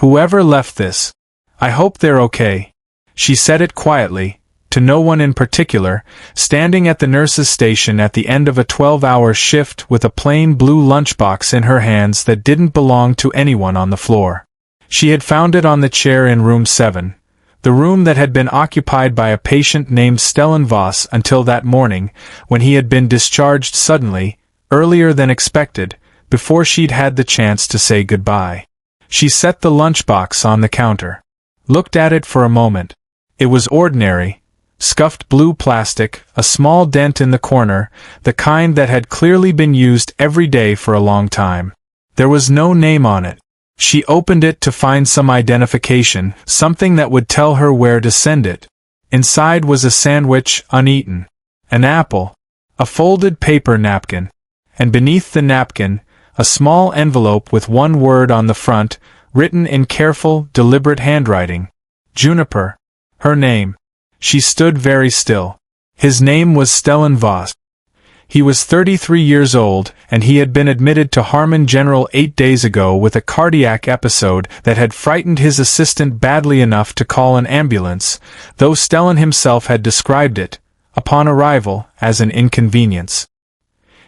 Whoever left this. I hope they're okay. She said it quietly, to no one in particular, standing at the nurse's station at the end of a 12-hour shift with a plain blue lunchbox in her hands that didn't belong to anyone on the floor. She had found it on the chair in room 7, the room that had been occupied by a patient named Stellan Voss until that morning, when he had been discharged suddenly, earlier than expected, before she'd had the chance to say goodbye. She set the lunchbox on the counter. Looked at it for a moment. It was ordinary, scuffed blue plastic, a small dent in the corner, the kind that had clearly been used every day for a long time. There was no name on it. She opened it to find some identification, something that would tell her where to send it. Inside was a sandwich, uneaten, an apple, a folded paper napkin, and beneath the napkin, a small envelope with one word on the front, written in careful, deliberate handwriting. Juniper. Her name. She stood very still. His name was Stellan Voss. He was 33 years old, and he had been admitted to Harmon General 8 days ago with a cardiac episode that had frightened his assistant badly enough to call an ambulance, though Stellan himself had described it, upon arrival, as an inconvenience.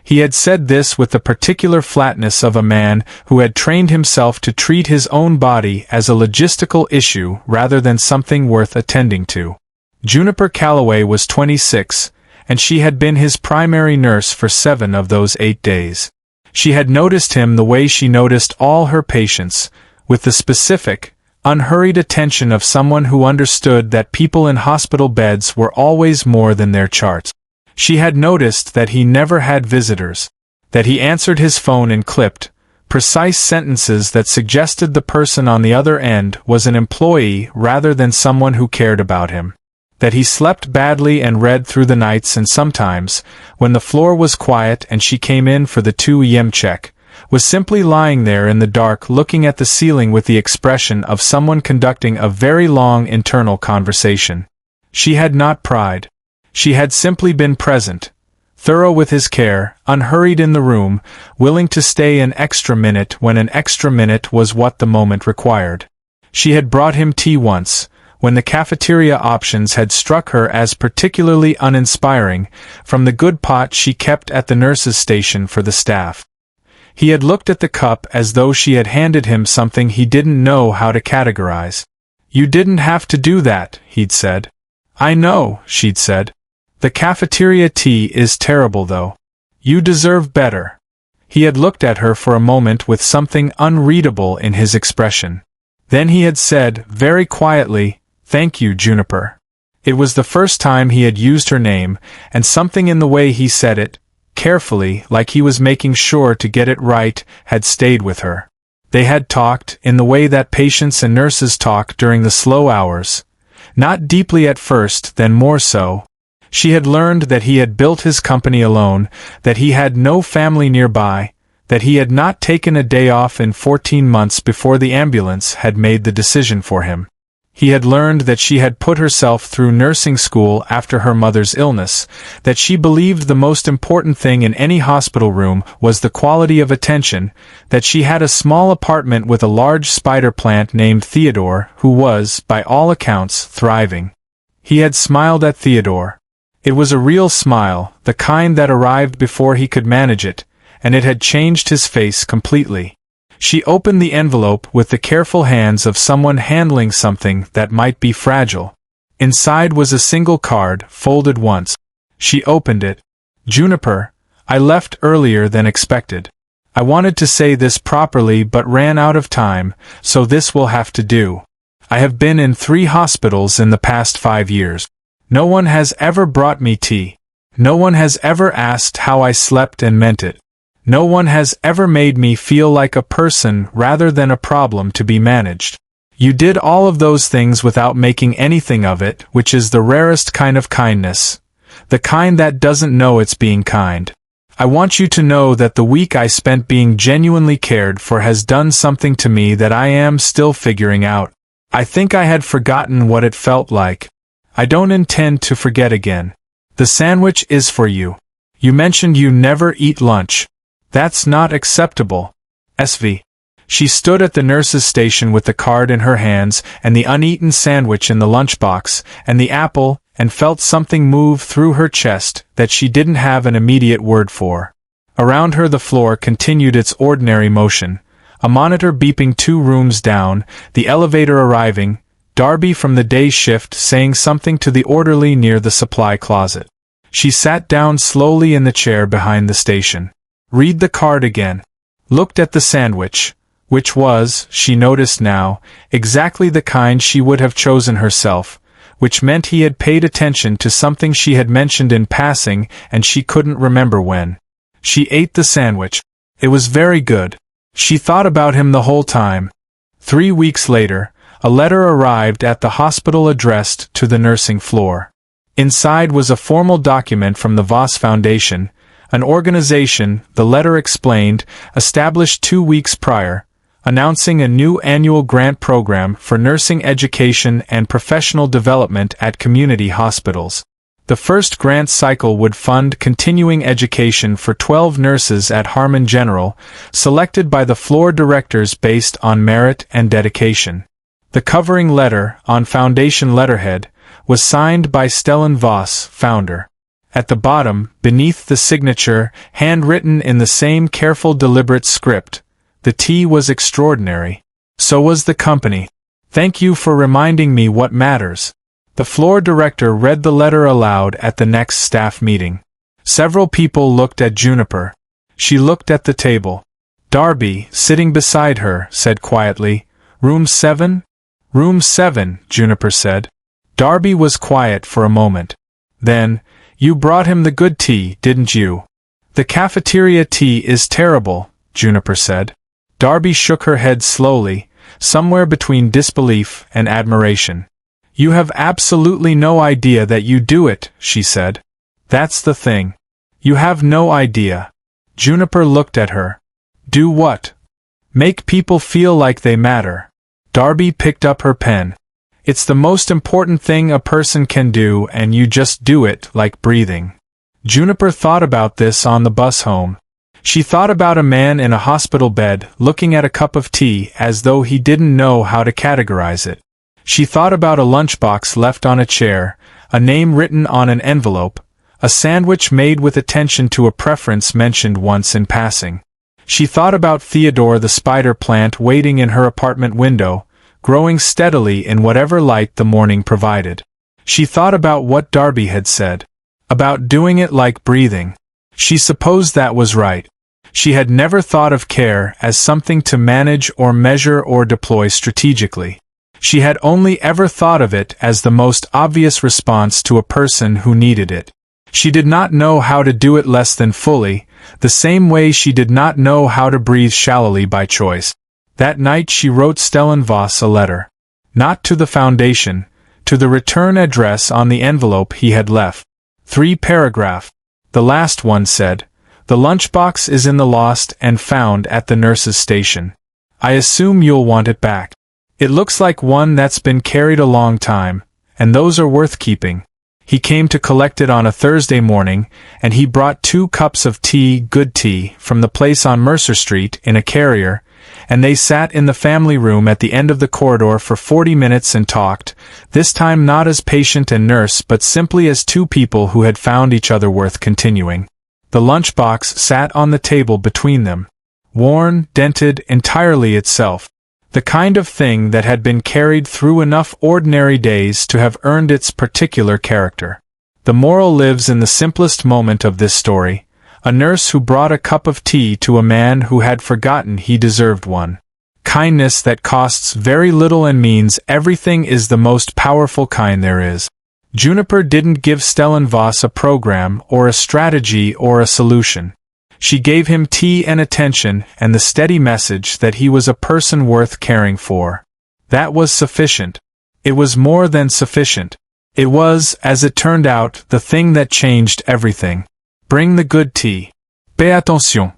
He had said this with the particular flatness of a man who had trained himself to treat his own body as a logistical issue rather than something worth attending to. Juniper Calloway was 26, and she had been his primary nurse for 7 of those 8 days. She had noticed him the way she noticed all her patients, with the specific, unhurried attention of someone who understood that people in hospital beds were always more than their charts. She had noticed that he never had visitors, that he answered his phone in clipped, precise sentences that suggested the person on the other end was an employee rather than someone who cared about him, that he slept badly and read through the nights and sometimes, when the floor was quiet and she came in for the 2 a.m. check, was simply lying there in the dark looking at the ceiling with the expression of someone conducting a very long internal conversation. She had not pried. She had simply been present, thorough with his care, unhurried in the room, willing to stay an extra minute when an extra minute was what the moment required. She had brought him tea once, when the cafeteria options had struck her as particularly uninspiring, from the good pot she kept at the nurse's station for the staff. He had looked at the cup as though she had handed him something he didn't know how to categorize. "You didn't have to do that," he'd said. "I know," she'd said. "The cafeteria tea is terrible though. You deserve better." He had looked at her for a moment with something unreadable in his expression. Then he had said, very quietly, "Thank you, Juniper." It was the first time he had used her name, and something in the way he said it, carefully, like he was making sure to get it right, had stayed with her. They had talked, in the way that patients and nurses talk during the slow hours. Not deeply at first, then more so. She had learned that he had built his company alone, that he had no family nearby, that he had not taken a day off in 14 months before the ambulance had made the decision for him. He had learned that she had put herself through nursing school after her mother's illness, that she believed the most important thing in any hospital room was the quality of attention, that she had a small apartment with a large spider plant named Theodore, who was, by all accounts, thriving. He had smiled at Theodore. It was a real smile, the kind that arrived before he could manage it, and it had changed his face completely. She opened the envelope with the careful hands of someone handling something that might be fragile. Inside was a single card, folded once. She opened it. "Juniper, I left earlier than expected. I wanted to say this properly but ran out of time, so this will have to do. I have been in 3 hospitals in the past 5 years. No one has ever brought me tea. No one has ever asked how I slept and meant it. No one has ever made me feel like a person rather than a problem to be managed. You did all of those things without making anything of it, which is the rarest kind of kindness. The kind that doesn't know it's being kind. I want you to know that the week I spent being genuinely cared for has done something to me that I am still figuring out. I think I had forgotten what it felt like. I don't intend to forget again. The sandwich is for you. You mentioned you never eat lunch. That's not acceptable. SV. She stood at the nurse's station with the card in her hands and the uneaten sandwich in the lunchbox and the apple, and felt something move through her chest that she didn't have an immediate word for. Around her the floor continued its ordinary motion, a monitor beeping 2 rooms down, the elevator arriving, Darby from the day shift saying something to the orderly near the supply closet. She sat down slowly in the chair behind the station. Read the card again. Looked at the sandwich, which was, she noticed now, exactly the kind she would have chosen herself, which meant he had paid attention to something she had mentioned in passing and she couldn't remember when. She ate the sandwich. It was very good. She thought about him the whole time. 3 weeks later, a letter arrived at the hospital addressed to the nursing floor. Inside was a formal document from the Voss Foundation, an organization, the letter explained, established 2 weeks prior, announcing a new annual grant program for nursing education and professional development at community hospitals. The first grant cycle would fund continuing education for 12 nurses at Harmon General, selected by the floor directors based on merit and dedication. The covering letter, on Foundation letterhead, was signed by Stellan Voss, founder. At the bottom, beneath the signature, handwritten in the same careful deliberate script, the T was extraordinary. So was the company. Thank you for reminding me what matters. The floor director read the letter aloud at the next staff meeting. Several people looked at Juniper. She looked at the table. Darby, sitting beside her, said quietly, "Room 7? Room 7, Juniper said. Darby was quiet for a moment. Then, "You brought him the good tea, didn't you?" "The cafeteria tea is terrible," Juniper said. Darby shook her head slowly, somewhere between disbelief and admiration. "You have absolutely no idea that you do it," she said. "That's the thing. You have no idea." Juniper looked at her. "Do what?" "Make people feel like they matter." Darby picked up her pen. "It's the most important thing a person can do, and you just do it, like breathing." Juniper thought about this on the bus home. She thought about a man in a hospital bed, looking at a cup of tea as though he didn't know how to categorize it. She thought about a lunchbox left on a chair, a name written on an envelope, a sandwich made with attention to a preference mentioned once in passing. She thought about Theodore the spider plant waiting in her apartment window, growing steadily in whatever light the morning provided. She thought about what Darby had said. About doing it like breathing. She supposed that was right. She had never thought of care as something to manage or measure or deploy strategically. She had only ever thought of it as the most obvious response to a person who needed it. She did not know how to do it less than fully, the same way she did not know how to breathe shallowly by choice. That night she wrote Stellan Voss a letter. Not to the Foundation, to the return address on the envelope he had left. 3 paragraphs. The last one said, "The lunchbox is in the lost and found at the nurse's station. I assume you'll want it back. It looks like one that's been carried a long time, and those are worth keeping." He came to collect it on a Thursday morning, and he brought 2 cups of tea, good tea, from the place on Mercer Street in a carrier, and they sat in the family room at the end of the corridor for 40 minutes and talked, this time not as patient and nurse but simply as 2 people who had found each other worth continuing. The lunchbox sat on the table between them. Worn, dented, entirely itself. The kind of thing that had been carried through enough ordinary days to have earned its particular character. The moral lives in the simplest moment of this story. A nurse who brought a cup of tea to a man who had forgotten he deserved one. Kindness that costs very little and means everything is the most powerful kind there is. Juniper didn't give Stellan Voss a program or a strategy or a solution. She gave him tea and attention and the steady message that he was a person worth caring for. That was sufficient. It was more than sufficient. It was, as it turned out, the thing that changed everything. Bring the good tea. Fais attention.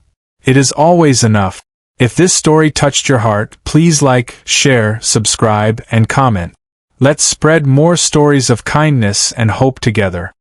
It is always enough. If this story touched your heart, please like, share, subscribe, and comment. Let's spread more stories of kindness and hope together.